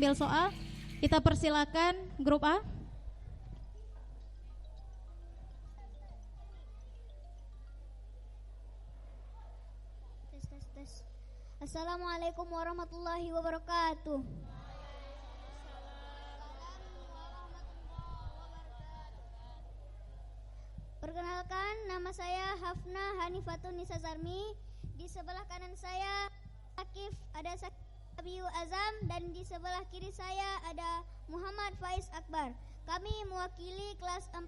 mengambil soal. Kita persilakan grup A. Tes. Assalamualaikum warahmatullahi wabarakatuh. Perkenalkan, nama saya Hafna Hanifatun Nisa Zarmi. Di sebelah kanan saya Akif, ada Sabiu Azam, dan di sebelah kiri saya ada Muhammad Faiz Akbar. Kami mewakili kelas 4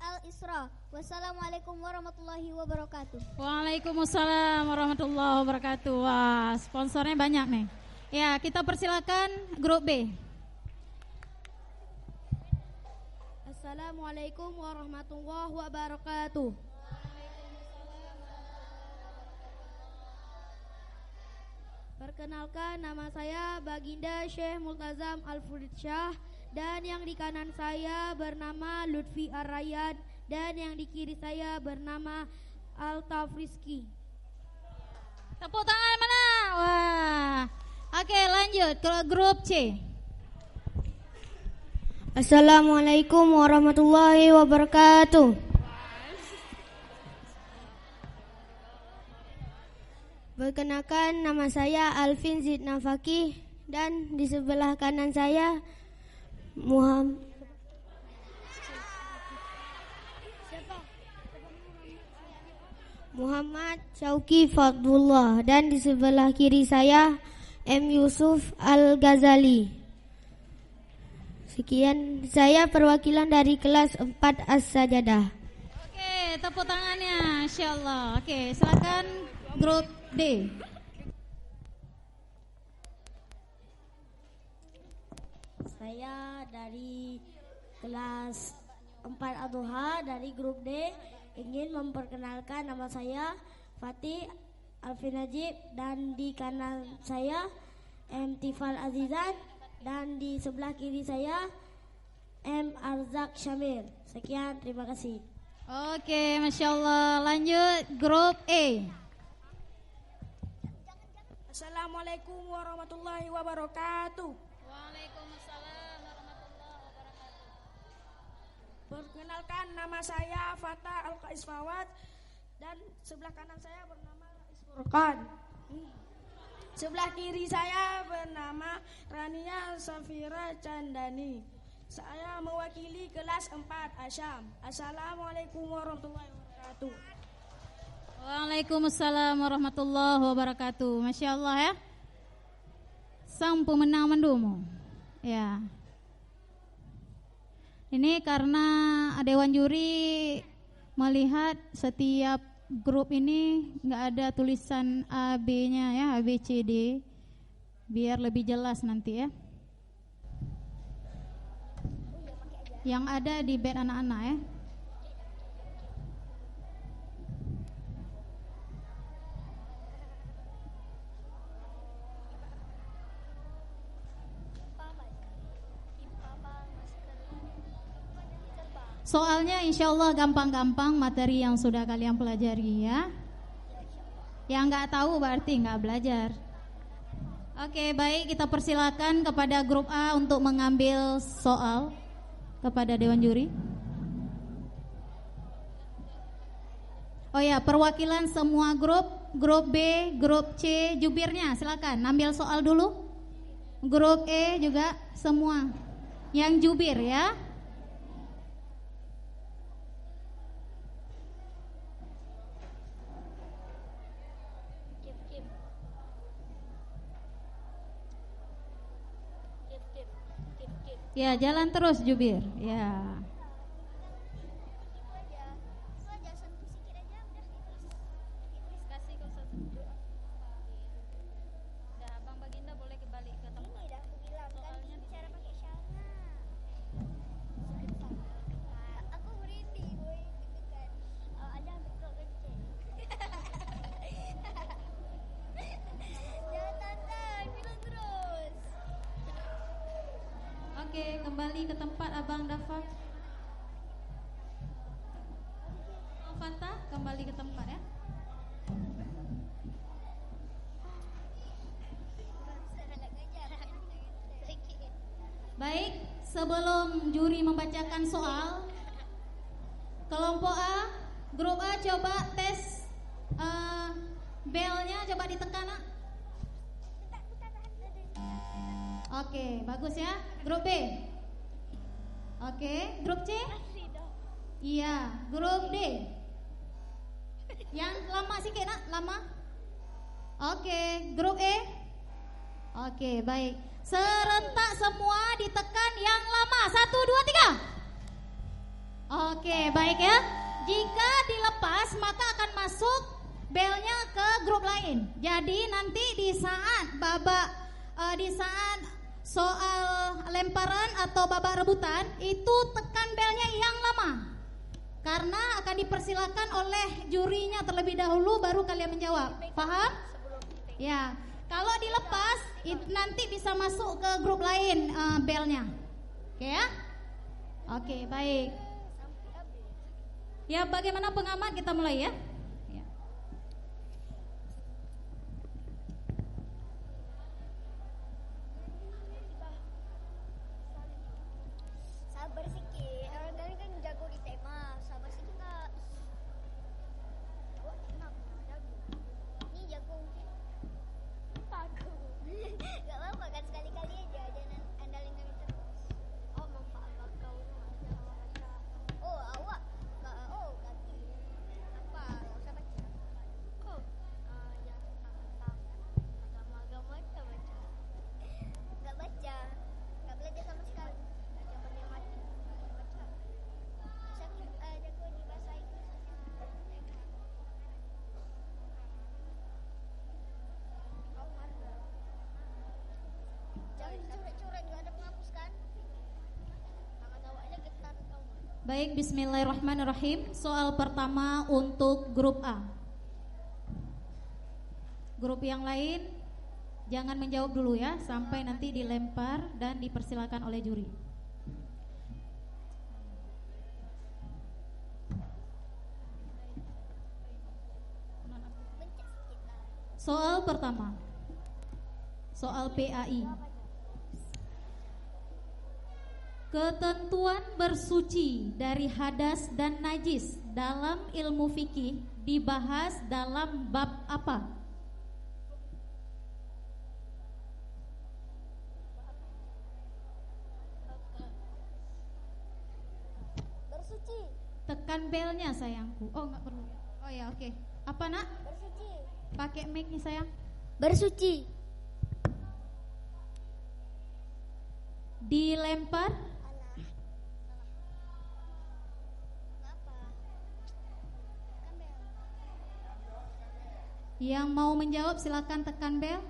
Al-Isra. Wassalamualaikum warahmatullahi wabarakatuh. Waalaikumsalam warahmatullahi wabarakatuh. Wah, sponsornya banyak nih. Ya, kita persilakan grup B. Assalamualaikum warahmatullahi wabarakatuh. Perkenalkan, nama saya Baginda Syekh Multazam Al-Furid Syah, dan yang di kanan saya bernama Lutfi Ar-Rayyan, dan yang di kiri saya bernama Altaf Rizki. Tepuk tangan mana? Wah. Oke, lanjut ke grup C. Assalamualaikum warahmatullahi wabarakatuh. Perkenalkan, nama saya Alvin Zidna Fakih, dan di sebelah kanan saya Muhammad Syauki Fadlullah, dan di sebelah kiri saya M. Yusuf Al-Ghazali. Sekian saya perwakilan dari kelas 4 As-Sajadah. Oke, tepuk tangannya, insyaallah. Oke, silakan grup D. Saya dari kelas 4 Ad-Duha dari grup D ingin memperkenalkan, nama saya Fatih Alvin Najib, dan di kanan saya M. Tifal Azizan, dan di sebelah kiri saya M. Arzak Syamil. Sekian, terima kasih. Oke, Masya Allah. Lanjut grup E. Assalamualaikum warahmatullahi wabarakatuh. Waalaikumsalam warahmatullahi wabarakatuh. Perkenalkan, nama saya Fatah Al-Qaisfawat, dan sebelah kanan saya bernama Rais Furqan. Sebelah kiri saya bernama Rania Safira Candani. Saya mewakili kelas 4 Asyam. Assalamualaikum warahmatullahi wabarakatuh. Waalaikumsalam warahmatullahi wabarakatuh. Masya Allah ya. Sang pemenang mendumu. Ya. Ini karena Dewan Juri melihat setiap grup ini nggak ada tulisan A B-nya ya, A B C D, biar lebih jelas nanti ya. Yang ada di bed anak-anak ya. Soalnya insya Allah gampang-gampang materi yang sudah kalian pelajari ya. Yang nggak tahu berarti nggak belajar. Oke, baik, kita persilakan kepada grup A untuk mengambil soal kepada Dewan Juri. Oh ya, perwakilan semua grup B, grup C, jubirnya silakan ambil soal dulu. Grup E juga semua yang jubir ya. Ya, jalan terus jubir. Ya. Oke, kembali ke tempat Abang Dafa. Fanta, kembali ke tempat ya. Baik, sebelum juri membacakan soal, kelompok A, grup A coba tes belnya, coba ditekan nak. Oke, bagus ya. Grup B. Oke, grup C. Iya, grup D. Yang lama sikit nak, lama. Oke, grup E. Oke, baik. Serentak semua ditekan yang lama. 1, 2, 3. Oke, baik ya. Jika dilepas maka akan masuk belnya ke grup lain. Jadi nanti di saat soal lemparan atau babak rebutan itu tekan belnya yang lama. Karena akan dipersilakan oleh jurinya terlebih dahulu baru kalian menjawab. Paham? Ya. Kalau dilepas nanti bisa masuk ke grup lain belnya. Oke ya? Oke, baik. Ya, bagaimana pengamat, kita mulai ya. Ya. Sabar sikit. Orang kalian kan jago di tema. Sabar sikit kak. Oh, enak. Jago. Ini jago. Paku. Gak apa-apa kan, sekali-kali aja. Jangan andalin kami terus. Oh, manfaat kau. Oh, awak. Oh, ganti. Apa? Gak usah baca. Oh, yang tentang agama-agama kita baca. Gak baca. Gak belajar sama sekali. Belajar menikmati. Baca. Saya jago di bahasa Inggris sama tema. Kau marah. Jangan dicoret-coret, gak ada penghapus kan? Tangan awaknya getar kau. Baik, bismillahirrahmanirrahim. Soal pertama untuk grup A. Grup yang lain jangan menjawab dulu ya, sampai nanti dilempar dan dipersilakan oleh juri. Soal pertama. Soal PAI. Ketentuan bersuci dari hadas dan najis dalam ilmu fikih dibahas dalam bab apa? Bersuci. Tekan belnya sayangku. Oh, enggak perlu. Oh ya, oke. Apa nak? Bersuci. Pakai mic nih sayang. Bersuci. Dilempar. Kenapa? Yang mau menjawab silakan tekan bel.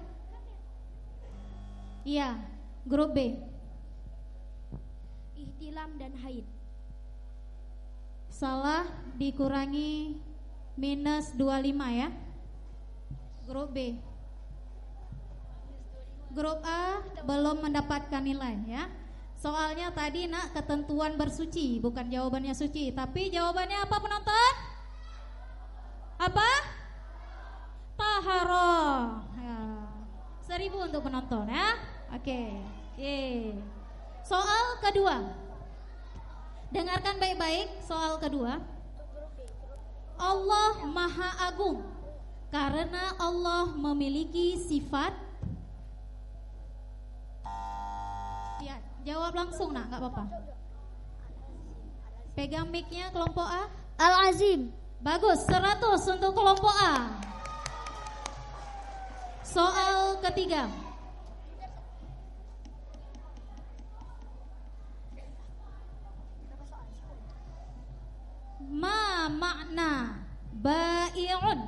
Iya, grup B. Ihtilam dan haid. Salah, dikurangi minus 25 ya. Grup B. Grup A belum mendapatkan nilai ya. Soalnya tadi nak ketentuan bersuci, bukan jawabannya suci, tapi jawabannya apa penonton? Apa? Taharah ya. 1000 untuk penonton ya. Oke. Soal kedua. Dengarkan baik-baik soal kedua. Allah Maha Agung karena Allah memiliki sifat. Ya, jawab langsung nak, nggak apa-apa. Pegang mic-nya kelompok A. Al-Azim. Bagus, 100 untuk kelompok A. Soal ketiga. Ma makna ba'i'un?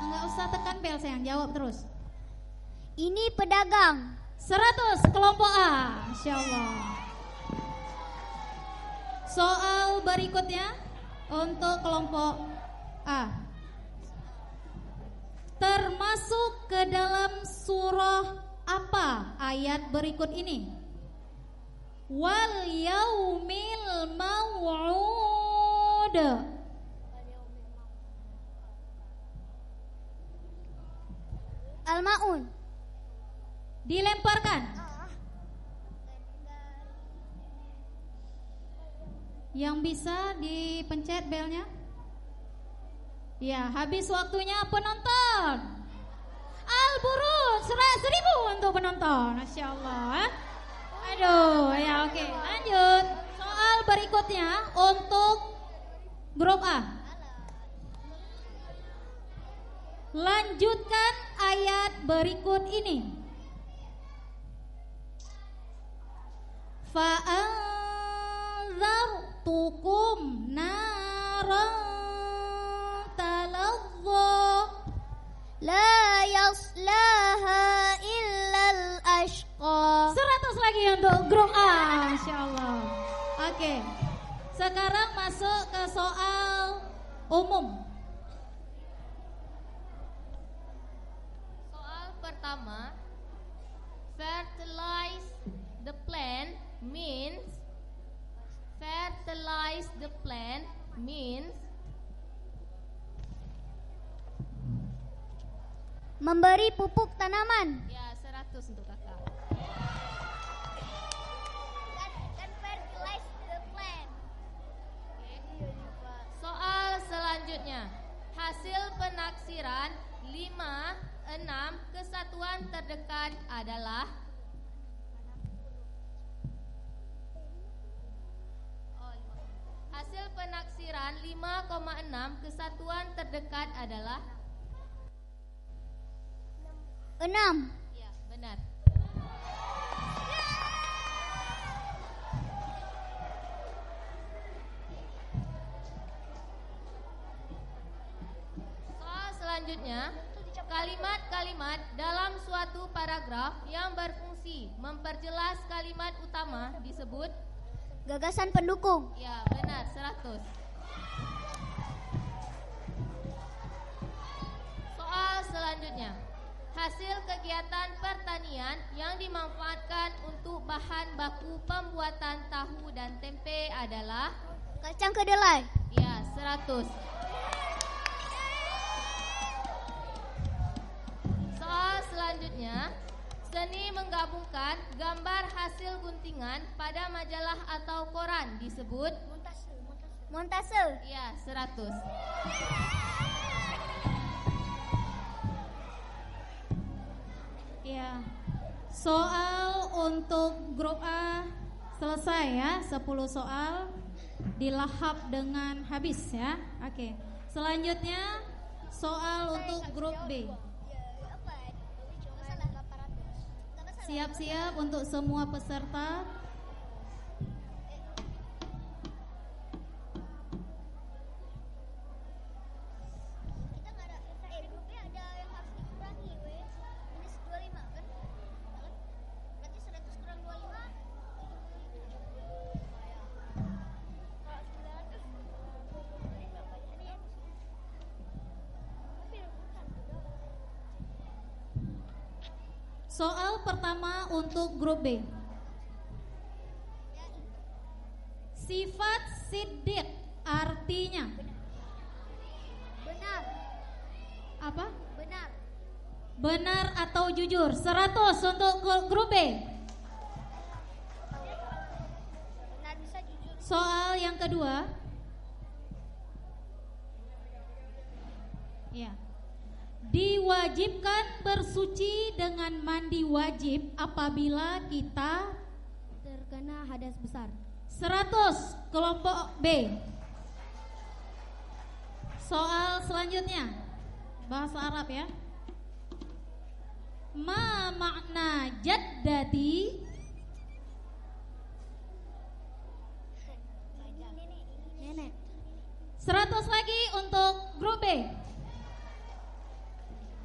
Enggak usah tekan bel sayang, jawab terus. Ini pedagang. 100 kelompok A. Insyaallah. Soal berikutnya untuk kelompok A. Termasuk ke dalam surah apa ayat berikut ini? Wal yaumil maw'ud. Al-Maun. Dilemparkan. Yang bisa dipencet belnya? Ya, habis waktunya penonton. Al-Buruj 100.000 untuk penonton. Masya Allah. Aduh, ya oke. Lanjut. Soal berikutnya untuk grup A. Lanjutkan ayat berikut ini. Fa'anzartukum naran talazza La yaslaha illal ashqa. 100 lagi untuk grup A. Masya Allah. Oke. Sekarang masuk ke soal umum. Soal pertama, fertilize the plant means memberi pupuk tanaman. ya 100 untuk kakak. Kan fertilize the plant. Soal selanjutnya, hasil penaksiran 5, 6 kesatuan terdekat adalah hasil penaksiran 5,6 kesatuan terdekat adalah 6. ya benar. Soal selanjutnya, kalimat-kalimat dalam suatu paragraf yang berfungsi memperjelas kalimat utama disebut Gagasan pendukung. ya benar 100. Soal selanjutnya, hasil kegiatan pertanian yang dimanfaatkan untuk bahan baku pembuatan tahu dan tempe adalah Kacang kedelai. ya 100. Soal selanjutnya, seni menggabungkan gambar hasil guntingan pada majalah atau koran disebut Montase. ya 100. Ya. Soal untuk grup A selesai ya, 10 soal dilahap dengan habis ya. Oke. Selanjutnya soal untuk grup B. Siap-siap untuk semua peserta. Kita nggak ada grupnya, ada yang harus dikurangi weh. Minus 25 kan? Berarti 100 kurang 25. Kalau 900 ini nggak banyak nih. Tapi rebutan juga. Soal pertama untuk grup B. Sifat siddiq artinya Benar. apa? Benar. Benar atau jujur? 100 untuk grup B. Benar bisa jujur. Soal yang kedua. Ya. Diwajibkan bersuci dengan mandi wajib apabila kita Terkena hadas besar. 100 kelompok B. Soal selanjutnya bahasa Arab ya. Ma makna jaddati? Nenek. 100 lagi untuk grup B.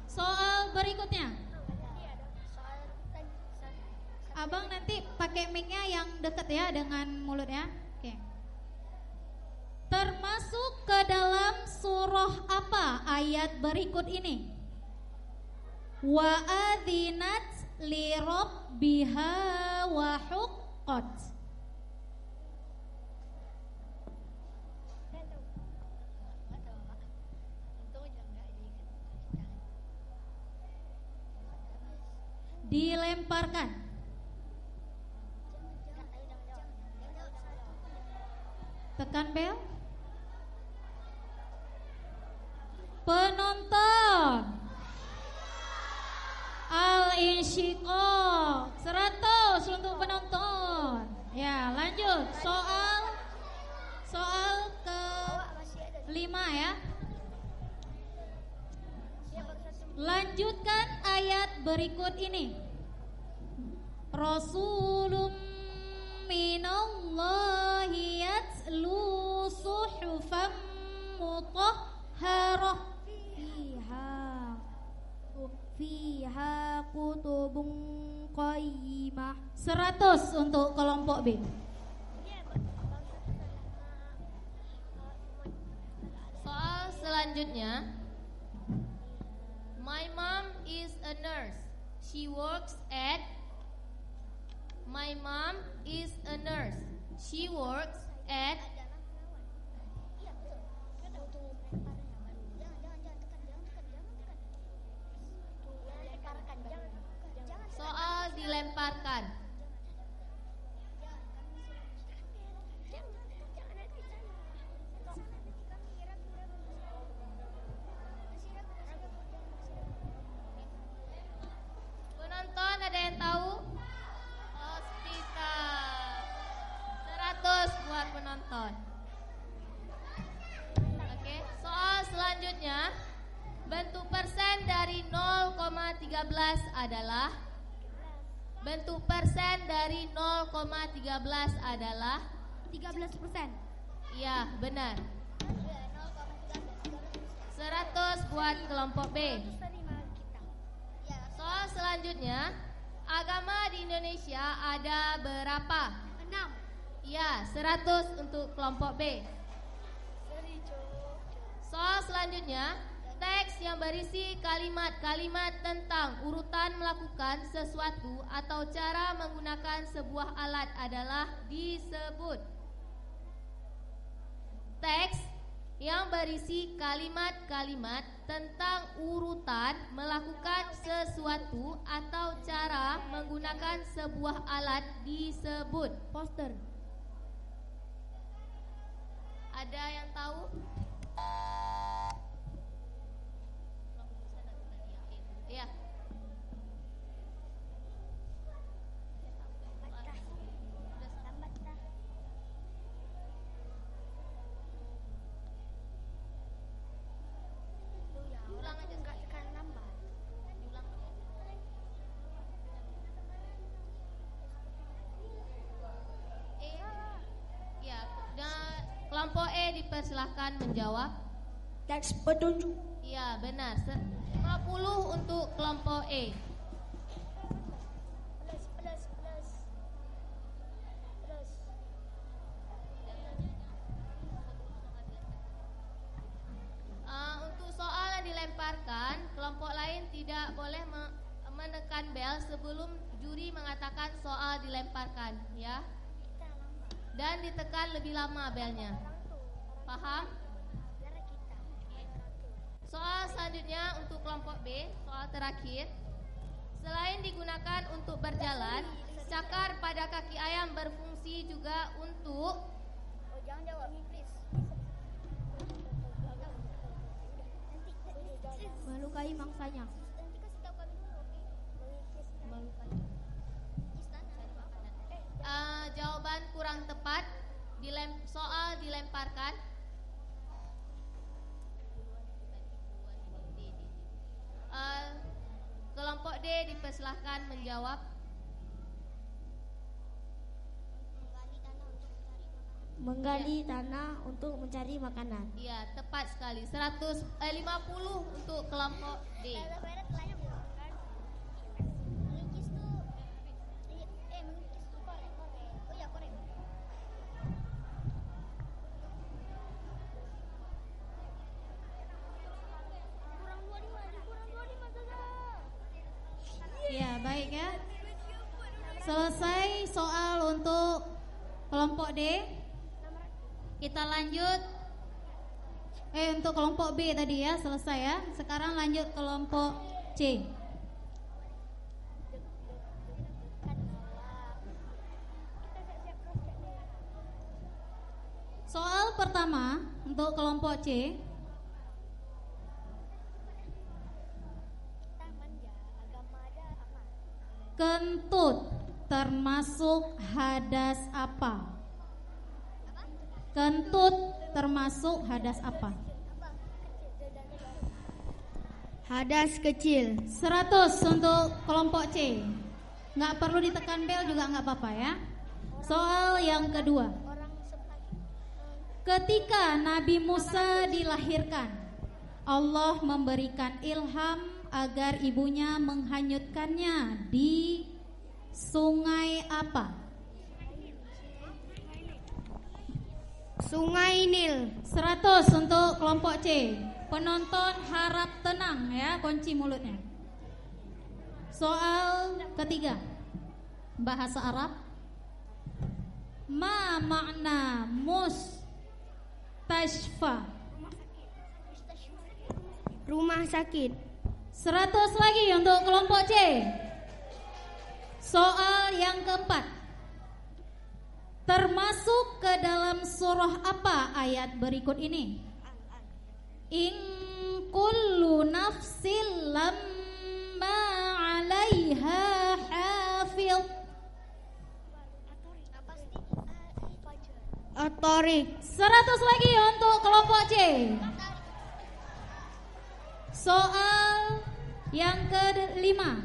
Soal berikutnya. Abang nanti pakai mic-nya yang dekat ya dengan mulut ya. Oke. Termasuk ke dalam surah apa ayat berikut ini? Wa adzinat li rabbiha wa huqqat. dilemparkan. Tekan bel. Penonton Al-Insyiqaq 100 untuk penonton. Ya, lanjut soal ke 5 ya. Lanjutkan ayat berikut ini. Rasulun minallahi yatlu suhufan mutahharah fiha kutubun qayyimah. 100 untuk kelompok B. Soal selanjutnya. My mom is a nurse. She works at. My mom is a nurse. She works at. Soal dilemparkan. Penonton ada yang tahu? Hospital. 100 buat penonton. Oke, soal selanjutnya. Bentuk persen dari 0,13 adalah. Bentuk persen dari 0,13 adalah 13%. Iya, benar. 100 buat kelompok B. Soal selanjutnya, agama di Indonesia ada berapa? 6. Iya, 100 untuk kelompok B. Soal selanjutnya, teks yang berisi kalimat-kalimat tentang urutan melakukan sesuatu atau cara menggunakan sebuah alat adalah disebut. Teks yang berisi kalimat-kalimat tentang urutan melakukan sesuatu atau cara menggunakan sebuah alat disebut. Poster. Ada yang tahu? Ya. Ulang aja enggak sekarang nambah. Diulang. Ya, dan kelompok E dipersilahkan menjawab. Teks petunjuk. Iya, benar. 50 untuk kelompok E. Untuk soal yang dilemparkan, kelompok lain tidak boleh menekan bel sebelum juri mengatakan soal dilemparkan, ya. Dan ditekan lebih lama belnya. Paham? Soal selanjutnya untuk kelompok B, soal terakhir. Selain digunakan untuk berjalan, cakar pada kaki ayam berfungsi juga untuk. Jangan jawab, please. Melukai mangsanya. Nanti kasih tahu kami dulu. Jawaban kurang tepat. Soal dilemparkan. Kelompok D dipersilahkan menjawab. Menggali tanah untuk mencari makanan. Iya, tepat sekali. 50 untuk kelompok D. Mengikis tuh korek. Oh ya, korek. Kurang 25 saja. Ya, baik ya. Selesai soal untuk kelompok D. Kita lanjut. Untuk kelompok B tadi ya, selesai ya. Sekarang lanjut kelompok C. Soal pertama untuk kelompok C. Kentut termasuk hadas apa? Kentut termasuk hadas apa? Hadas kecil. 100 untuk kelompok C. Nggak perlu ditekan bel juga nggak apa-apa ya. Soal yang kedua. Ketika Nabi Musa dilahirkan, Allah memberikan ilham agar ibunya menghanyutkannya di sungai apa? Sungai Nil. 100 untuk kelompok C. Penonton harap tenang ya, kunci mulutnya. Soal ketiga, bahasa Arab. Ma makna mustashfa? Rumah sakit. 100 lagi untuk kelompok C. Soal yang keempat, termasuk ke dalam surah apa ayat berikut ini? In kullu nafsin lamma 'alaiha hafidh. At-Tariq. 100 lagi untuk kelompok C. Soal yang kelima,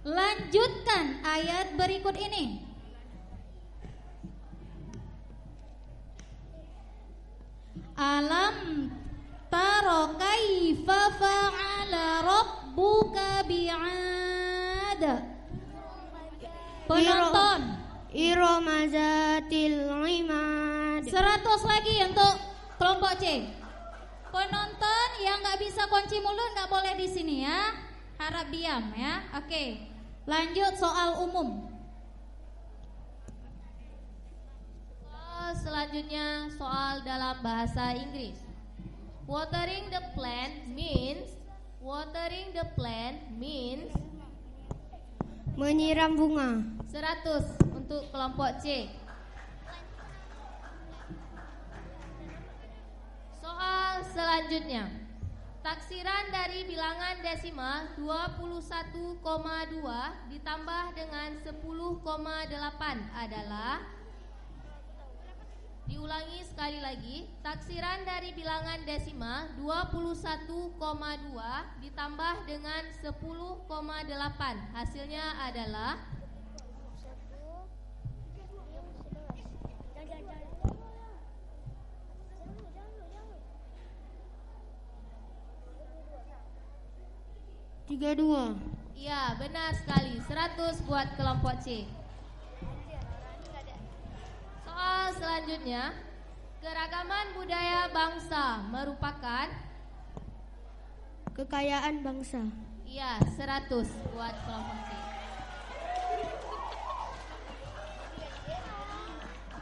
lanjutkan ayat berikut ini. Alam taro kaifa fa'ala rabbuka bi'ad. Penonton Irama zatil imad. 100 lagi untuk kelompok C. Penonton yang nggak bisa kunci mulut nggak boleh di sini ya. Harap diam ya. Oke. Lanjut soal umum. Selanjutnya soal dalam bahasa Inggris. Watering the plant means Menyiram bunga. 100 untuk kelompok C. Soal selanjutnya. Taksiran dari bilangan desimal 21,2 ditambah dengan 10,8 adalah. Diulangi sekali lagi, taksiran dari bilangan desimal 21,2 ditambah dengan 10,8. Hasilnya adalah 32. Iya, benar sekali. 100 buat kelompok C. Soal selanjutnya, keragaman budaya bangsa merupakan Kekayaan bangsa. iya, 100 buat kelompok C.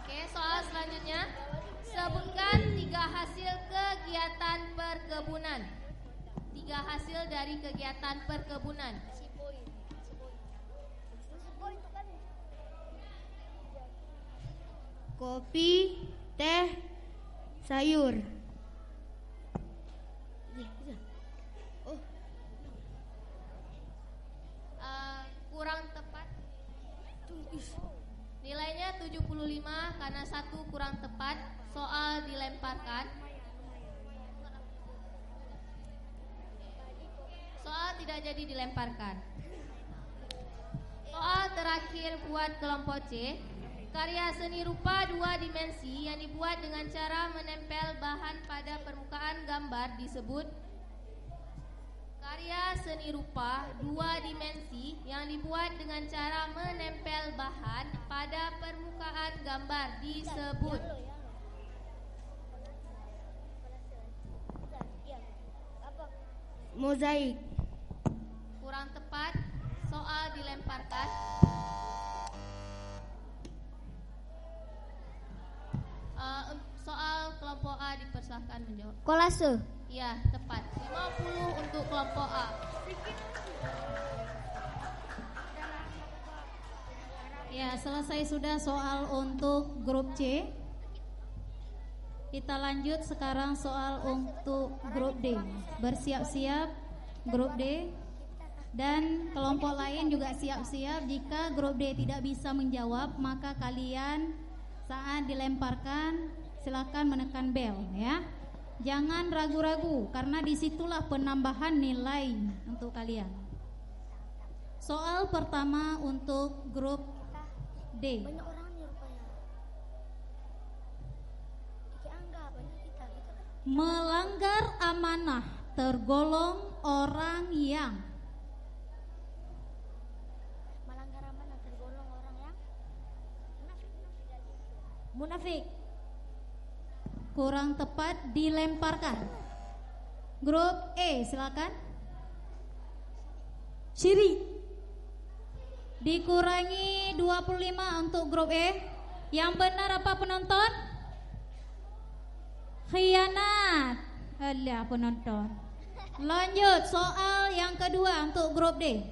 Oke, soal selanjutnya, sebutkan 3 hasil kegiatan perkebunan. 3 hasil dari kegiatan perkebunan. Kopi, teh, sayur. Kurang tepat. Nilainya 75 karena 1 kurang tepat. Soal dilemparkan. Soal tidak jadi dilemparkan. Soal terakhir buat kelompok C. Karya seni rupa 2 dimensi yang dibuat dengan cara menempel bahan pada permukaan gambar disebut. Karya seni rupa 2 dimensi yang dibuat dengan cara menempel bahan pada permukaan gambar disebut. Mozaik. Kurang tepat. Soal dilemparkan. Soal kelompok A dipersilahkan menjawab. Kolase. Iya, tepat. 50 untuk kelompok A. Ya, selesai sudah soal untuk grup C. Kita lanjut sekarang soal untuk grup D. Bersiap-siap grup D. Dan kelompok lain juga siap-siap. Jika grup D tidak bisa menjawab, maka kalian saat dilemparkan silakan menekan bel ya. Jangan ragu-ragu karena disitulah penambahan nilai untuk kalian. Soal pertama untuk grup D. Melanggar amanah tergolong orang yang munafik. Kurang tepat, dilemparkan. Grup E silakan. Syirik. Dikurangi 25 untuk grup E. Yang benar apa penonton? Khianat. Alah penonton. Lanjut soal yang kedua untuk grup D.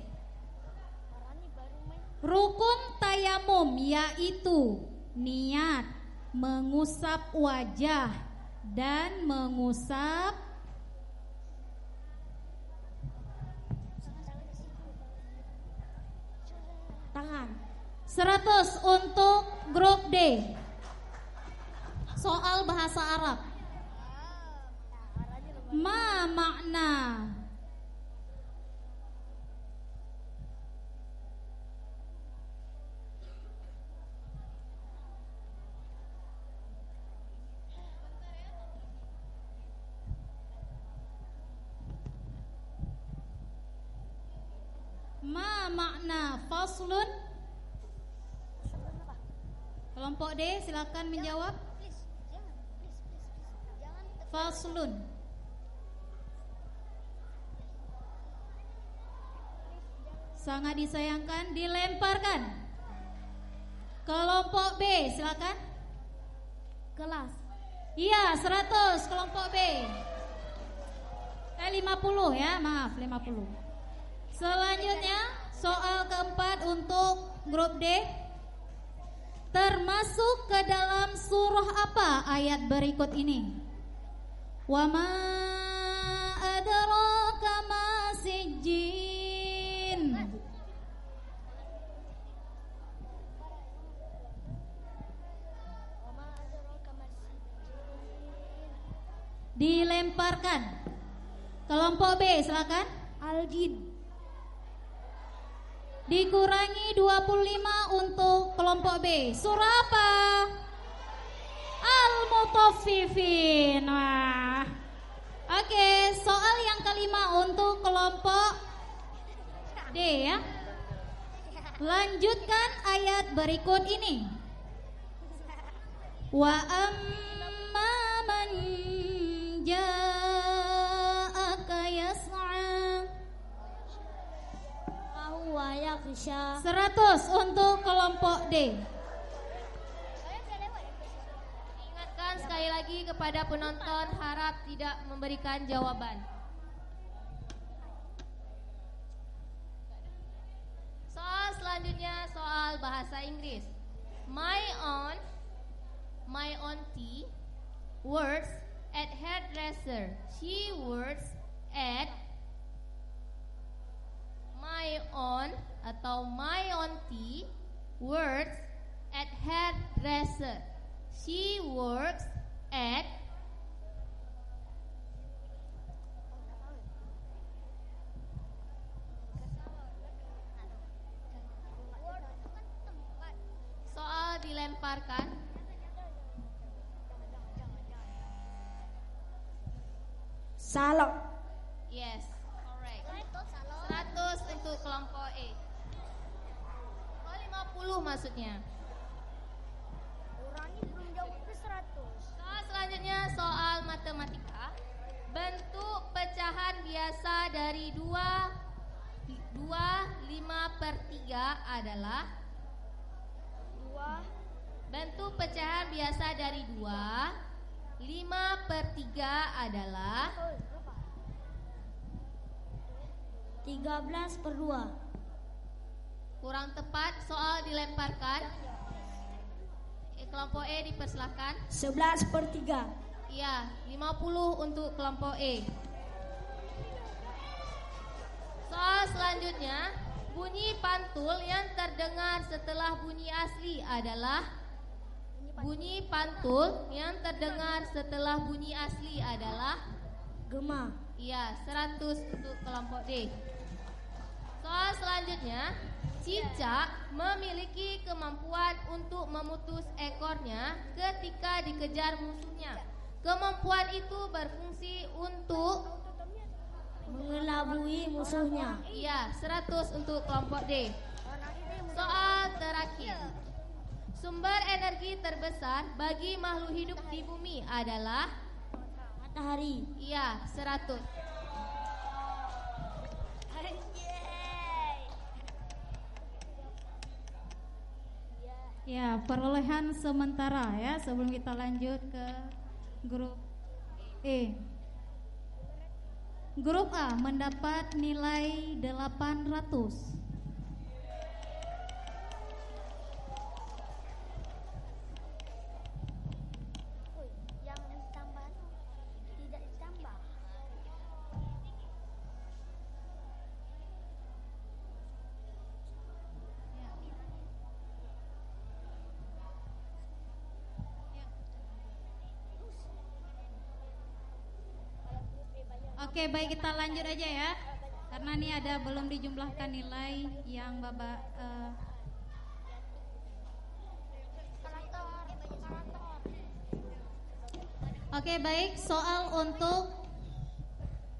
Rukun tayamum yaitu niat mengusap wajah dan mengusap Tangan. 100 untuk grup D. Soal bahasa Arab. Ma makna faslun? Kelompok D silakan menjawab. Faslun. Sangat disayangkan, dilemparkan. Kelompok B silakan. Kelas. Iya, 100 kelompok B. 50 ya, maaf 50. Selanjutnya soal keempat untuk grup D. Termasuk ke dalam surah apa ayat berikut ini? Wa ma adraka ma sijjin. Dilemparkan. Kelompok B silakan. Al-Jin. Dikurangi 25 untuk kelompok B. Surah apa? Al-Mutaffifin. Wah. Oke, soal yang kelima untuk kelompok D ya. Lanjutkan ayat berikut ini. Wa amma man ja'aka yas'a. 100 untuk kelompok D. Ingatkan sekali lagi kepada penonton, harap tidak memberikan jawaban. Soal selanjutnya soal bahasa Inggris. My auntie works at hairdresser. She works at my auntie works at hairdresser. She works at soal dilemparkan. Salon. Yes, correct. 100 untuk kelompok E. Oh, 50 maksudnya. Urangi belum jawab ke 100. Soal selanjutnya soal matematika. Bentuk pecahan biasa dari 5/3 adalah bentuk pecahan biasa dari 5/3 adalah 13/2. kurang tepat, soal dilemparkan. Kelompok E dipersilahkan. 11/3. Iya, 50 untuk kelompok E. Soal selanjutnya, bunyi pantul yang terdengar setelah bunyi asli adalah bunyi pantul yang terdengar setelah bunyi asli adalah Gema. iya, 100 untuk kelompok D. Soal selanjutnya, cicak memiliki kemampuan untuk memutus ekornya ketika dikejar musuhnya. Kemampuan itu berfungsi untuk Mengelabui musuhnya. iya, 100 untuk kelompok D. Soal terakhir. Sumber energi terbesar bagi makhluk hidup di bumi adalah Matahari. iya, 100. Ya, perolehan sementara ya sebelum kita lanjut ke grup E. Grup A mendapat nilai 800. Yang ditambah tidak ditambah. Oke, baik kita lanjut aja ya. Karena ini ada belum dijumlahkan nilai yang Bapak Oke, baik. Soal untuk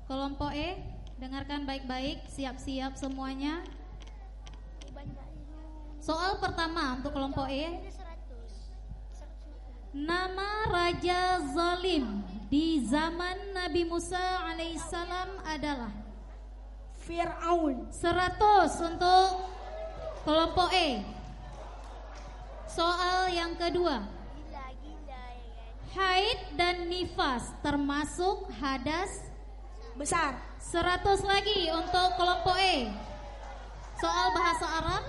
kelompok E, dengarkan baik-baik, siap-siap semuanya. Soal pertama untuk kelompok E. Nama Raja Zalim di zaman Nabi Musa alaihissalam adalah Fir'aun. 100 untuk kelompok E. Soal yang kedua. Haid dan nifas termasuk hadas Besar. 100 lagi untuk kelompok E. Soal bahasa Arab.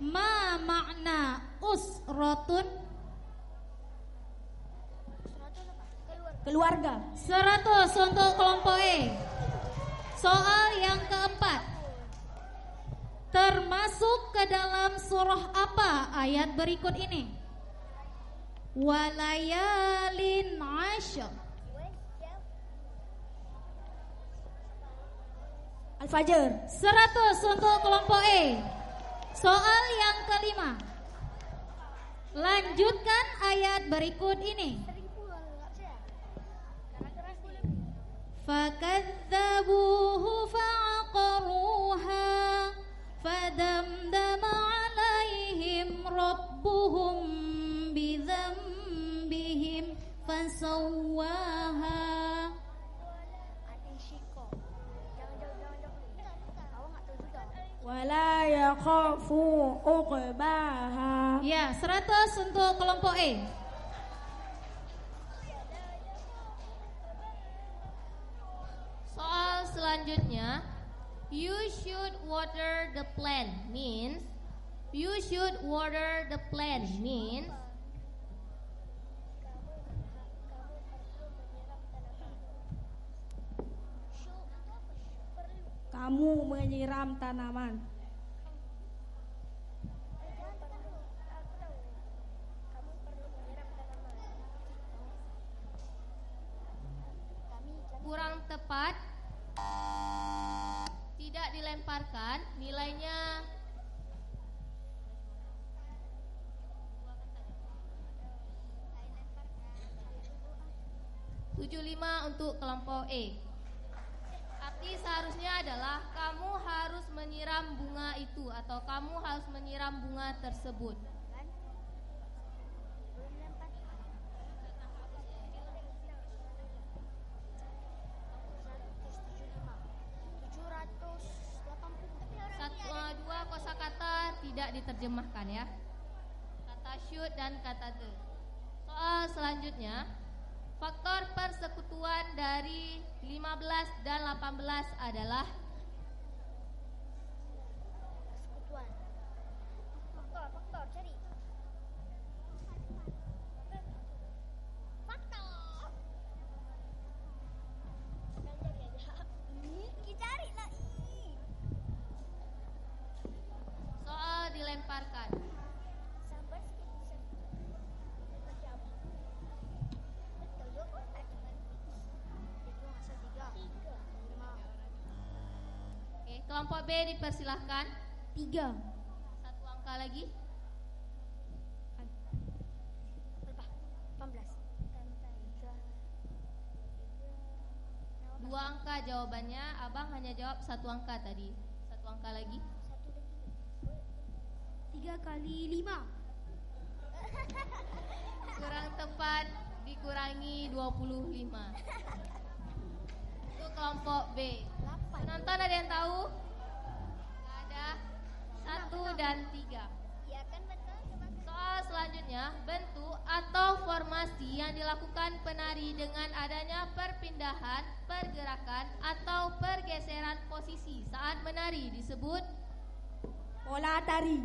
Ma makna usratun? Keluarga. 100 untuk kelompok E. Soal yang keempat. Termasuk ke dalam surah apa ayat berikut ini? Walayalin asyr. Al-Fajr. 100 untuk kelompok E. Soal yang kelima. Lanjutkan ayat berikut ini. Fakadzabuhu fa'aqaruha fadamdama 'alaihim rabbuhum bidzambihim fasawwaha. Wala yakhafu uqbaha. Ya, 100 untuk kelompok E. Soal selanjutnya, you should water the plant means Kamu menyiram tanaman. kurang tepat, tidak dilemparkan, nilainya 75 untuk kelompok E. Arti seharusnya adalah kamu harus menyiram bunga itu atau kamu harus menyiram bunga tersebut. Dua kosakata tidak diterjemahkan ya. Kata should dan kata the. Soal selanjutnya, faktor persekutuan dari 15 dan 18 adalah Faktor cari. Kelompok B dipersilahkan. 3. Satu angka lagi. 2 angka jawabannya. Abang hanya jawab 1 angka tadi. 1 angka lagi. 3 kali 5. Kurang tepat, dikurangi 25. Itu kelompok B. Penonton ada yang tahu? Nggak ada. 1 dan 3. Ya kan betul. Soal selanjutnya, bentuk atau formasi yang dilakukan penari dengan adanya perpindahan, pergerakan atau pergeseran posisi saat menari disebut Pola tari.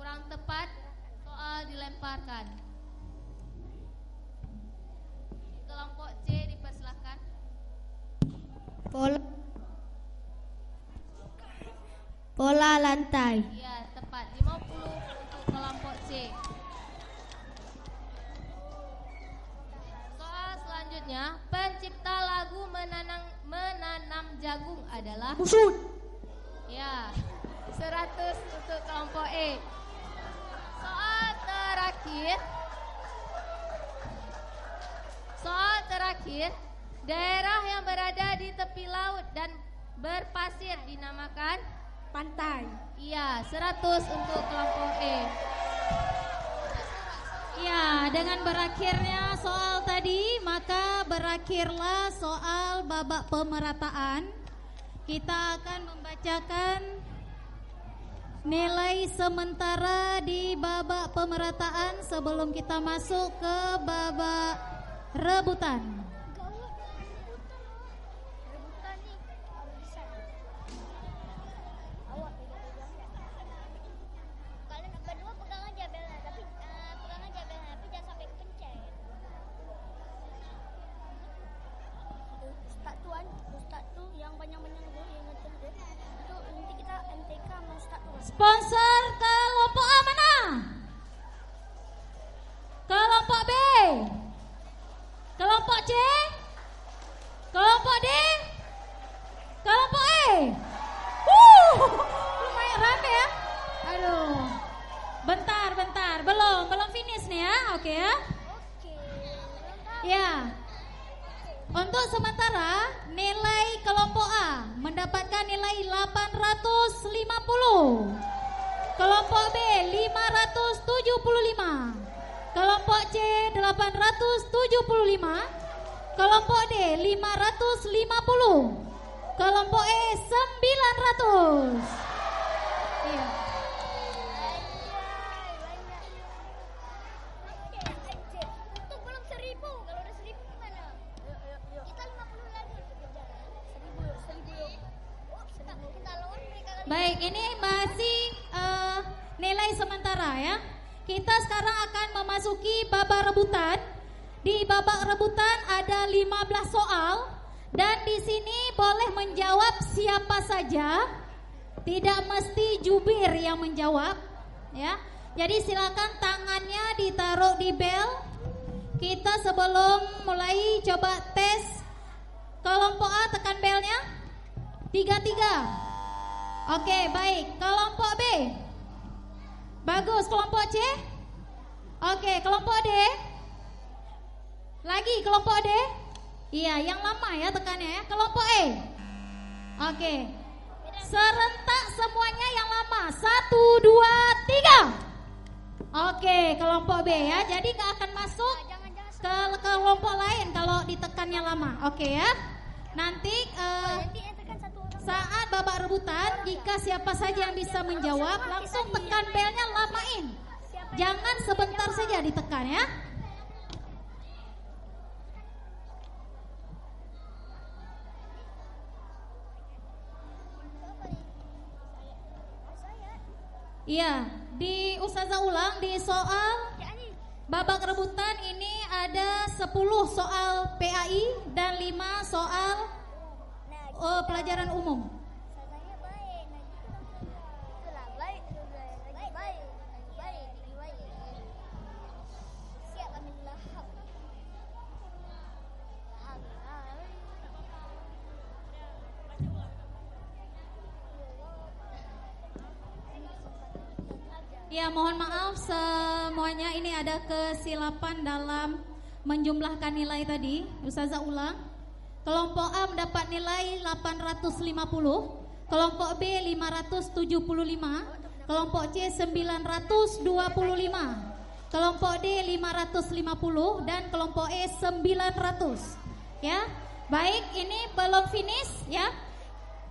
kurang tepat, soal dilemparkan. Kelompok C dipersilahkan. Pola lantai. Ya, tepat. 50 untuk kelompok C. Soal selanjutnya, pencipta lagu menanam jagung adalah Busut. ya, 100 untuk kelompok E. Soal terakhir, daerah yang berada di tepi laut dan berpasir dinamakan Pantai. iya, 100 untuk kelompok E. Ya, dengan berakhirnya soal tadi, maka berakhirlah soal babak pemerataan. Kita akan membacakan nilai sementara di babak pemerataan sebelum kita masuk ke babak rebutan. Kalian berdua pegang aja belnya, tapi jangan sampai kepencet. Ustaz tuh yang banyak-banyak tuh yang nonton deh. Itu nanti kita MTK sama Ustaz tuh. Sponsor kelompok A mana? Kelompok B? Kelompok C? Kelompok D? Kelompok E? Lumayan rame ya. Aduh. Bentar. Belum finish nih ya. Oke ya. Ya. Untuk sementara nilai kelompok A mendapatkan nilai 850. Kelompok B 575. Kelompok C 875. Kelompok D 550. Kelompok E 900. Iya. Untuk belum 1000. Kalau udah 1000 gimana? Kita 50 lagi. 1000. Kita lawan mereka kan. Baik, ini masih nilai sementara ya. Kita sekarang akan memasuki babak rebutan. Di babak rebutan ada 15 soal dan di sini boleh menjawab siapa saja. Tidak mesti jubir yang menjawab ya. Jadi silakan tangannya ditaruh di bel. Kita sebelum mulai coba tes. Kelompok A tekan belnya. 33. Oke, baik. Kelompok B. Bagus. Kelompok C. Oke, kelompok D. Lagi kelompok D. Iya, yang lama ya tekannya ya. Kelompok E. Oke. Serentak semuanya yang lama. 1, 2, 3. Oke, kelompok B ya. Jadi gak akan masuk ke kelompok lain kalau ditekannya lama. Oke ya. Nanti saat babak rebutan, jika siapa saja yang bisa menjawab, langsung tekan belnya, lamain. Jangan sebentar saja ditekan ya. Iya, di Ustazah ulang di soal babak rebutan ini ada 10 soal PAI dan 5 soal pelajaran umum. Saya baik. Itulah baik. Siap aminullah. Ya, mohon maaf semuanya, ini ada kesilapan dalam menjumlahkan nilai tadi. Ustazah ulang. Kelompok A mendapat nilai 850, kelompok B 575, kelompok C 925, kelompok D 550 dan kelompok E 900. Ya. Baik, ini belum finish ya.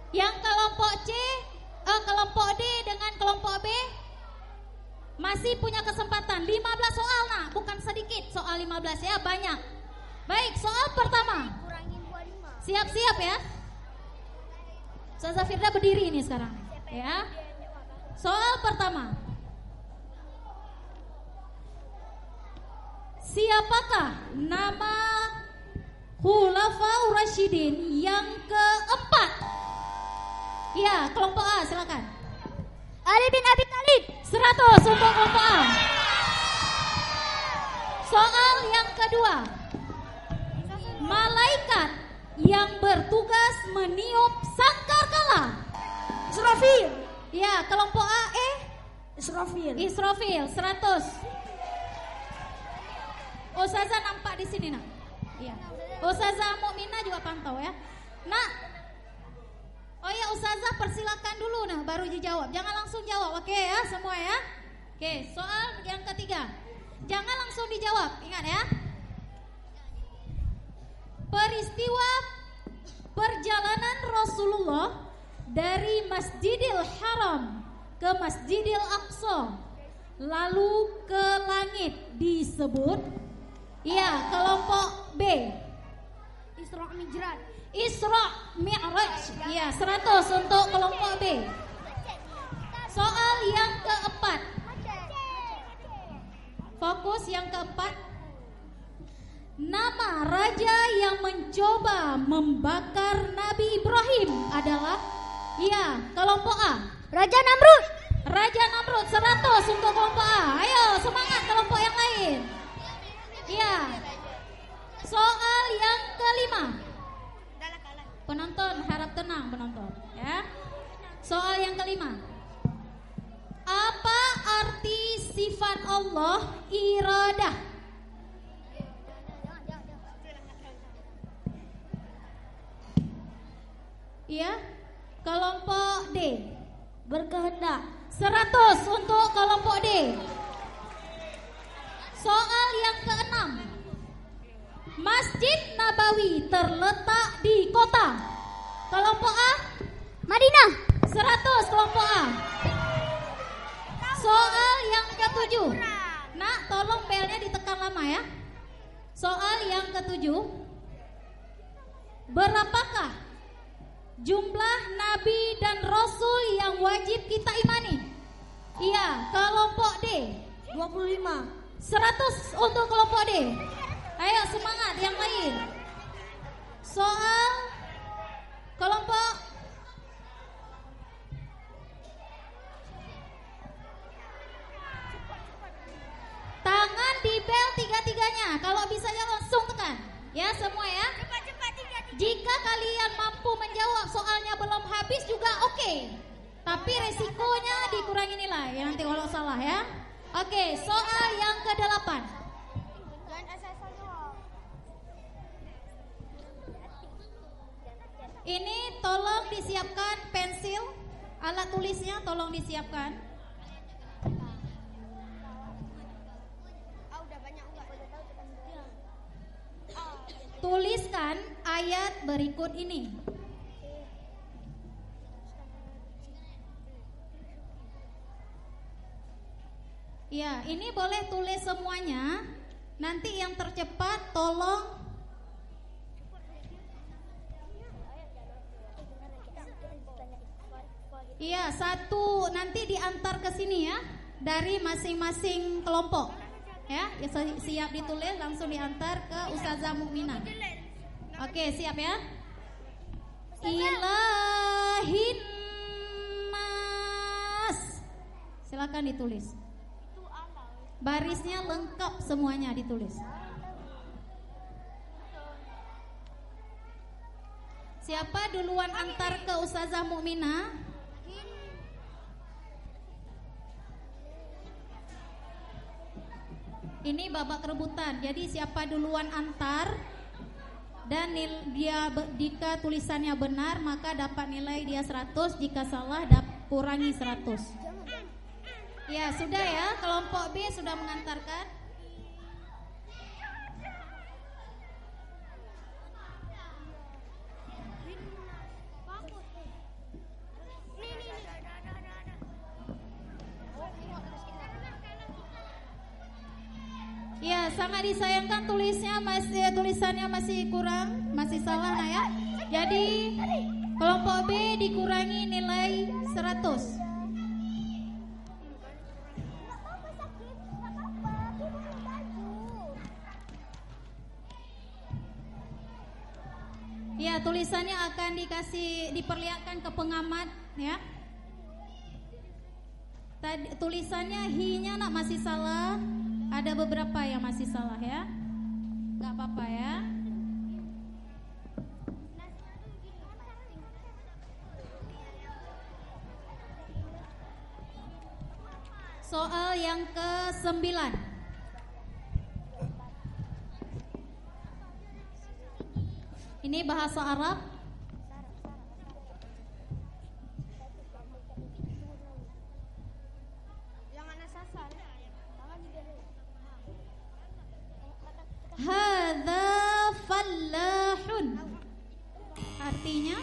Yang kelompok kelompok D dengan kelompok B masih punya kesempatan 15 soal, nah, bukan sedikit soal 15 ya, banyak. Baik, soal pertama. Siap-siap ya. Ustazah Firda berdiri ini sekarang ya. Soal pertama. Siapakah nama Khulafaur Rasyidin yang keempat? Ya, kelompok A silakan. Ali bin Abi Thalib. 100 untuk kelompok A. Soal yang kedua. Malaikat yang bertugas meniup sangkakala. Israfil. Ya, kelompok A Israfil. Israfil 100. Ustazah nampak di sini, nak. Iya. Ustazah Mukminah juga pantau ya. Nak. Oh ya, Ustazah persilakan dulu, nah, baru dijawab. Jangan langsung jawab, oke ya semua ya. Oke, soal yang ketiga. Jangan langsung dijawab, ingat ya. Peristiwa perjalanan Rasulullah dari Masjidil Haram ke Masjidil Aqsa lalu ke langit disebut, ya, kelompok B Isra Mi'raj. Isra Mi'raj. Ya, 100 untuk kelompok B. Soal yang keempat. Fokus yang keempat. Nama raja yang mencoba membakar Nabi Ibrahim adalah, ya, kelompok A. Raja Namrud. Raja Namrud 100 untuk kelompok A. Ayo semangat kelompok yang lain. Ya. Soal yang kelima. Penonton harap tenang penonton ya. Soal yang kelima. Apa arti sifat Allah iradah? Iya. Kelompok D. Berkehendak. 100 untuk kelompok D. Soal yang keenam. Masjid Nabawi terletak di kota. Kelompok A Madinah. 100 kelompok A. Soal yang ketujuh. Nak, tolong belnya ditekan lama ya. Soal yang ketujuh. Berapakah jumlah nabi dan rasul yang wajib kita imani? Iya, kelompok D 25. 100 untuk kelompok D. Ayo semangat yang lain. Soal kelompok tangan di bel tiga-tiganya. Kalau bisa ya langsung tekan. Ya semua ya. Jika kalian mampu menjawab soalnya belum habis juga oke. Tapi resikonya dikurangi nilai ya nanti kalau salah ya. Oke, soal yang ke-8. Ini tolong disiapkan pensil, alat tulisnya tolong disiapkan. Tuliskan ayat berikut ini. Ya, ini boleh tulis semuanya. Nanti yang tercepat tolong. Iya, satu nanti diantar ke sini ya dari masing-masing kelompok. Ya, siap ditulis langsung diantar ke Ustazah Mukminah. Oke, siap ya. Ilahin nas. Silakan ditulis. Barisnya lengkap semuanya ditulis. Siapa duluan antar ke Ustazah Mukminah? Ini babak rebutan. Jadi siapa duluan antar dan jika tulisannya benar maka dapat nilai dia 100, jika salah kurangi 100. Ya, sudah ya, kelompok B sudah mengantarkan. Ya, sangat disayangkan tulisannya masih kurang, masih salah nah ya. Jadi kelompok B dikurangi nilai 100. Ya, tulisannya akan diperlihatkan ke pengamat ya. Tulisannya hi-nya masih salah. Ada beberapa yang masih salah ya. Gak apa-apa ya. Soal yang ke-9. Ini bahasa Arab. Hadza fallahun. Artinya?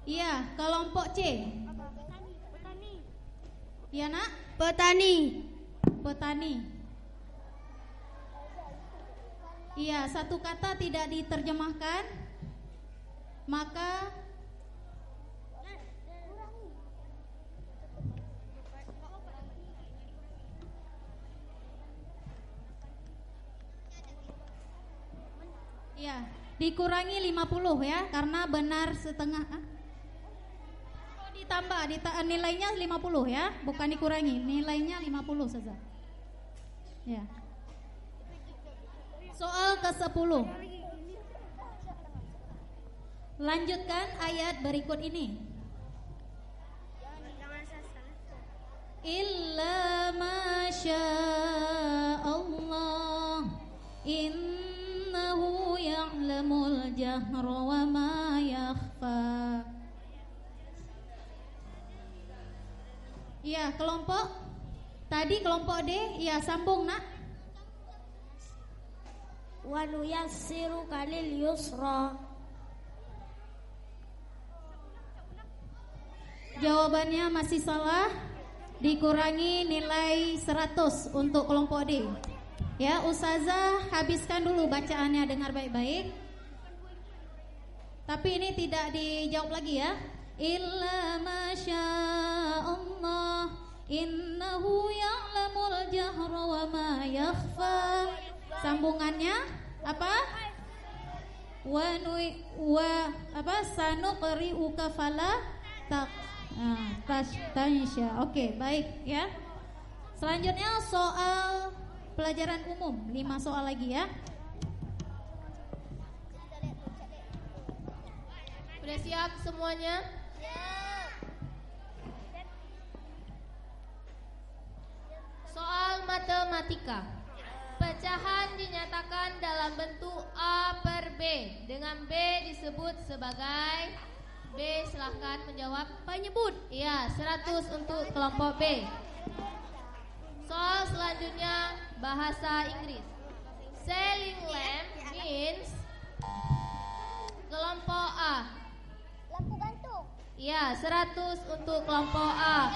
Iya, kelompok C. Petani. Iya, Nak? Petani. Petani. Iya, satu kata tidak diterjemahkan, maka ya, dikurangi 50 ya, karena benar setengah. Oh, ditambah nilainya 50 ya, bukan dikurangi, nilainya 50 saja. Ya. Soal ke-10. Lanjutkan ayat berikut ini. Illa ma Allah innahu ya'lamul jahra wa ma yakhfa. Ya, kelompok D, ya sambung Nak. Wa nuyassiruka lil yusra. Jawabannya masih salah. Dikurangi nilai 100 untuk kelompok D. Ya, Ustazah habiskan dulu bacaannya, dengar baik-baik. Tapi ini tidak dijawab lagi ya. Illa masya Allah innahu ya'lamul jahra wa ma yakhfa. Sambungannya apa? Sanuqri'uka fala tansya. Oke, baik ya. Selanjutnya soal pelajaran umum, 5 soal lagi ya. Sudah siap semuanya? Soal matematika. Pecahan dinyatakan dalam bentuk A per B, dengan B disebut sebagai B. Silahkan menjawab. Penyebut. Iya, 100 untuk kelompok B. Soal selanjutnya bahasa Inggris. Selling lamp means kelompok A. Lampu gantung. Iya, 100 untuk kelompok A.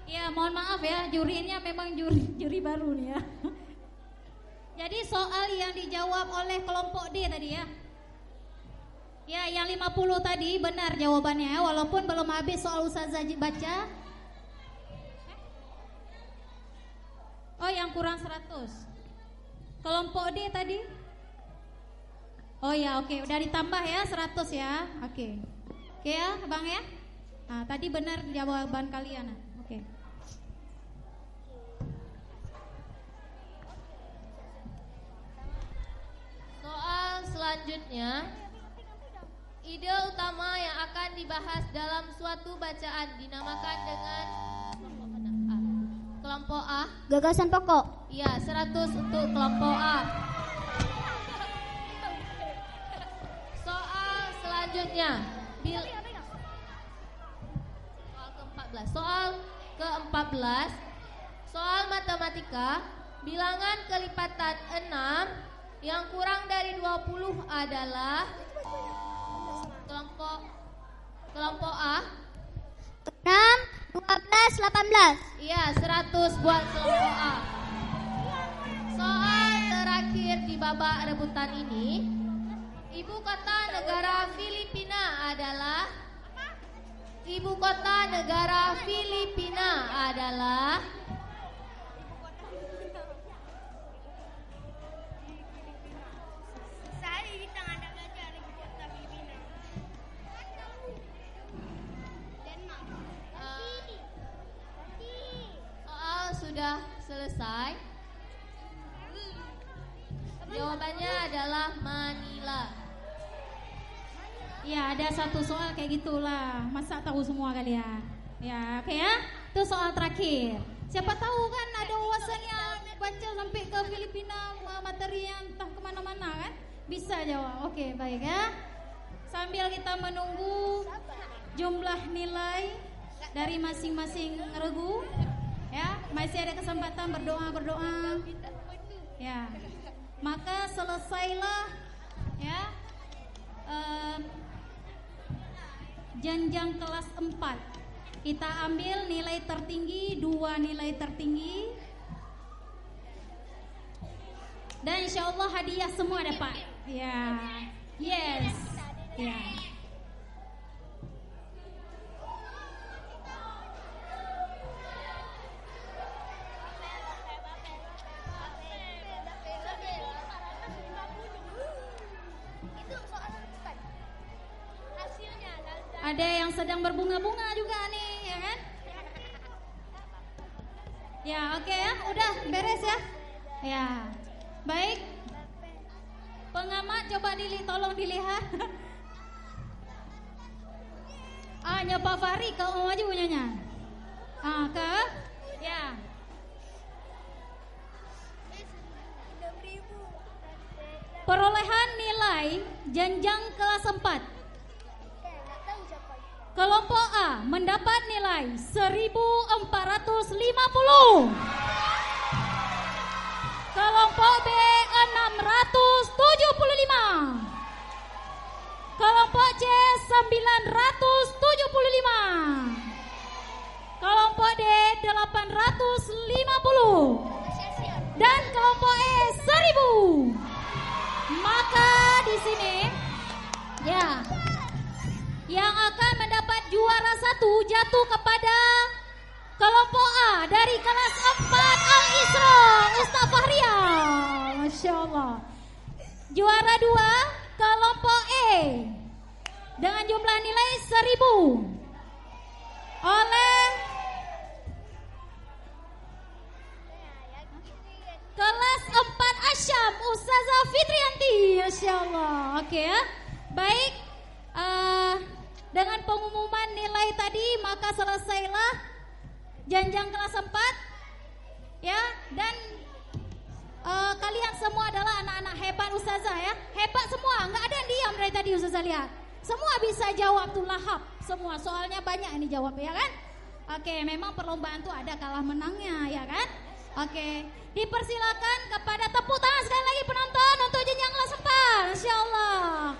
Ya, mohon maaf ya, jurinya memang juri baru nih ya. Jadi soal yang dijawab oleh kelompok D tadi ya. Ya, yang 50 tadi benar jawabannya, walaupun belum habis soal Ustazah baca. Oh, yang kurang 100. Kelompok D tadi? Oh ya, oke, udah ditambah ya 100 ya. Oke. Oke ya, Bang ya. Nah, tadi benar jawaban kalian. Oke. Soal selanjutnya, ide utama yang akan dibahas dalam suatu bacaan dinamakan dengan kelompok A. Gagasan pokok. Iya, 100 untuk kelompok A. Soal selanjutnya, soal ke-14, soal matematika, bilangan kelipatan 6 yang kurang dari 20 adalah kelompok A. 6, 12, 18. Iya, 100 buat kelompok A. Soal terakhir di babak rebutan ini, ibu kota negara Filipina adalah soal sudah selesai. Jawabannya adalah Manila. Ya, ada satu soal kayak gitulah. Masa tahu semua kali ya? Ya, oke ya. Itu soal terakhir. Siapa tahu kan ada wawasan yang baca sampai ke Filipina, materi yang entah kemana-mana kan? Bisa jawab. Oke, baik ya. Sambil kita menunggu jumlah nilai dari masing-masing regu, ya, masih ada kesempatan berdoa. Ya, maka selesailah ya jenjang kelas 4. Kita ambil nilai tertinggi, 2 nilai tertinggi, dan insya Allah hadiah semua dapat. Ya, yes, ya. Ada yang sedang berbunga-bunga juga nih, ya kan? Ya, oke ya, udah beres ya. Ya, baik. Pengamat coba tolong dilihat. Pak Fahri, kau maju punyanya. Ya. Perolehan nilai jenjang kelas 4. Kelompok A mendapat nilai 1450. Kelompok B 675. Kelompok C 975. Kelompok D 850. Dan kelompok E 1000. Maka di sini ya, yang akan mendapat juara 1 jatuh kepada kelompok A dari kelas 4 Al-Isra Ustaz Fahria. Masya Allah. Juara 2 kelompok E dengan jumlah nilai 1000 oleh kelas 4 Asyam Ustazah Fitrianti. Masya Allah. Oke ya. Baik. Dengan pengumuman nilai tadi maka selesailah jenjang kelas 4 ya, dan kalian semua adalah anak-anak hebat Ustazah ya. Hebat semua, nggak ada yang diam dari tadi Ustazah lihat. Semua bisa jawab tuh lahap semua, soalnya banyak ini jawab ya kan. Oke, memang perlombaan tuh ada kalah menangnya ya kan. Oke, dipersilakan kepada tepuk tangan sekali lagi penonton untuk jenjang kelas 4. Masya Allah.